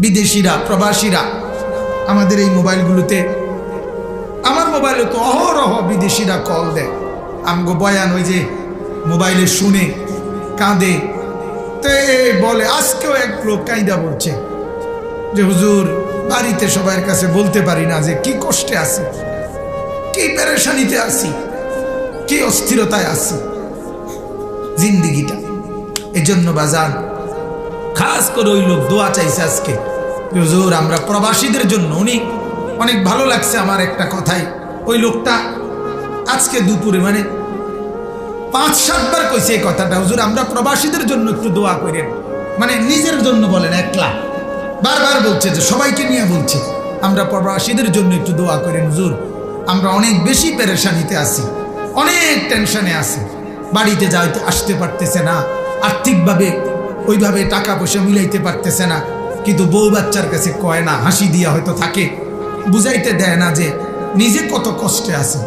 বিদেশিরা, প্রবাসীরা আমাদের এই মোবাইলগুলোতে, আমার মোবাইলে তো অহরহ বিদেশিরা কল দেয়, আমগো বয়ান ওই যে মোবাইলে শুনে কাঁদে। তো বলে, আজকেও এক লোক কাঁদা বলছে যে হুজুর বাড়িতে সবার কাছে বলতে পারি না যে কি কষ্টে আছি, কি পেরেশানিতে আছি, কি অস্থিরতায় আছি জিন্দিগিটা। এজন্য বাজান খাস করে ওই লোক দোয়া চাইছে আজকে, হুজুর আমরা প্রবাসীদের জন্য। উনি অনেক ভালো লাগছে আমার একটা কথাই, ওই লোকটা আজকে দুপুরে মানে 5-7 বার কইছে এই কথাটা, হুজুর আমরা প্রবাসীদের জন্য একটু দোয়া করেন। মানে নিজের জন্য বলেন, একলা বারবার বলছে, যে সবাইকে নিয়ে বলছে আমরা প্রবাসীদের জন্য একটু দোয়া করেন হুজুর, আমরা অনেক বেশি পেরেশানিতে আছি, অনেক টেনশনে আছি, বাড়িতে যাইতে আসতে পারতেছে না, আর্থিকভাবে ওইভাবে টাকা পয়সা মিলাইতে পারতেছে না, কিন্তু বউ বাচ্চার কাছে কয় না, হাসি দিয়া হয়তো থাকে, বুঝাইতে দেয় না যে নিজে কত কষ্টে আছে।